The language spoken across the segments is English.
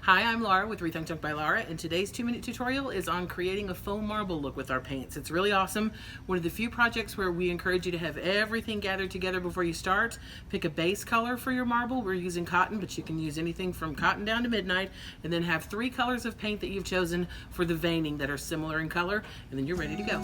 Hi, I'm Laura with Rethunk by Laura, and today's 2-minute tutorial is on creating a faux marble look with our paints. It's really awesome. One of the few projects where we encourage you to have everything gathered together before you start. Pick a base color for your marble. We're using cotton, but you can use anything from cotton down to midnight, and then have 3 colors of paint that you've chosen for the veining that are similar in color, and then you're ready to go.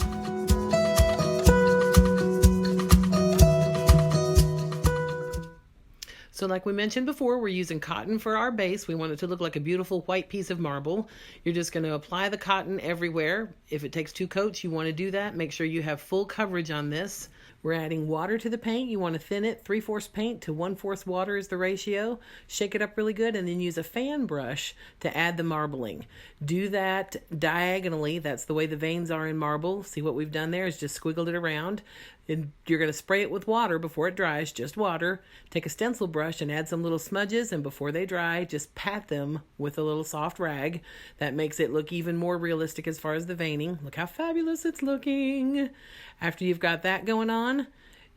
So like we mentioned before, we're using cotton for our base. We want it to look like a beautiful white piece of marble. You're just going to apply the cotton everywhere. If it takes 2 coats, you want to do that. Make sure you have full coverage on this. We're adding water to the paint. You want to thin it. 3/4 paint to 1/4 water is the ratio. Shake it up really good and then use a fan brush to add the marbling. Do that diagonally. That's the way the veins are in marble. See what we've done there is just squiggled it around. And you're going to spray it with water before it dries, just water. Take a stencil brush and add some little smudges, and before they dry, just pat them with a little soft rag. That makes it look even more realistic as far as the veining. Look how fabulous it's looking. After you've got that going on,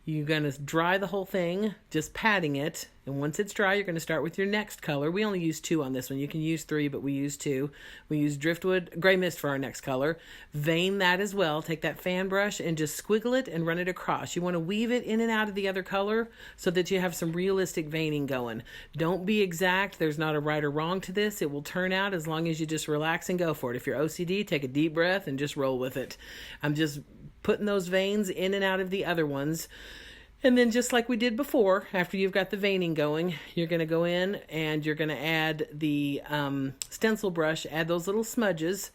you're going to dry the whole thing, just patting it. And once it's dry, you're going to start with your next color. We only use 2 on this one. You can use 3, but we use 2. We use driftwood, gray mist for our next color. Vein that as well. Take that fan brush and just squiggle it and run it across. You want to weave it in and out of the other color so that you have some realistic veining going. Don't be exact. There's not a right or wrong to this. It will turn out as long as you just relax and go for it. If you're OCD, take a deep breath and just roll with it. I'm just putting those veins in and out of the other ones. And then just like we did before, after you've got the veining going, you're going to go in and you're going to add the stencil brush, add those little smudges.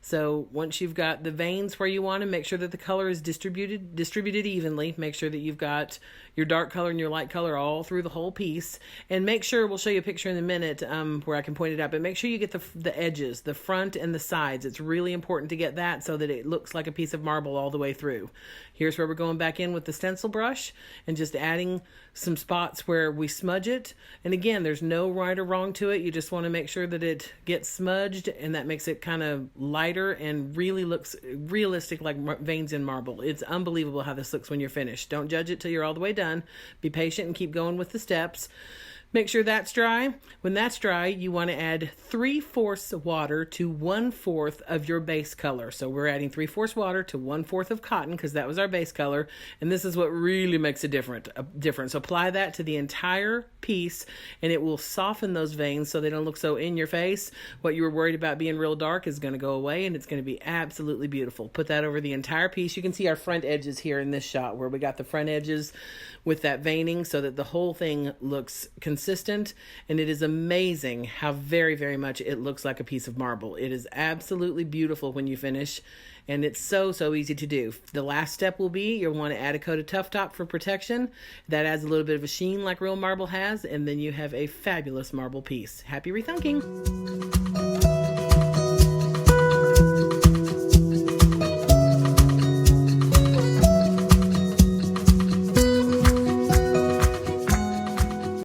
So once you've got the veins where you want them, make sure that the color is distributed evenly. Make sure that you've got your dark color and your light color all through the whole piece. And make sure, we'll show you a picture in a minute where I can point it out, but make sure you get the edges, the front and the sides. It's really important to get that so that it looks like a piece of marble all the way through. Here's where we're going back in with the stencil brush and just adding some spots where we smudge it. And again, there's no right or wrong to it. You just want to make sure that it gets smudged, and that makes it kind of lighter and really looks realistic like veins in marble. It's unbelievable how this looks when you're finished. Don't judge it till you're all the way done. Be patient and keep going with the steps. Make sure that's dry. When that's dry, you want to add 3/4 water to 1/4 of your base color. So we're adding 3/4 water to 1/4 of cotton because that was our base color. And this is what really makes a difference. So apply that to the entire piece and it will soften those veins so they don't look so in your face. What you were worried about being real dark is going to go away and it's going to be absolutely beautiful. Put that over the entire piece. You can see our front edges here in this shot where we got the front edges with that veining so that the whole thing looks consistent, and it is amazing how very, very much it looks like a piece of marble. It is absolutely beautiful when you finish, and it's so easy to do. The last step will be you'll want to add a coat of Tough Top for protection. That adds a little bit of a sheen like real marble has, and then you have a fabulous marble piece. Happy rethunking!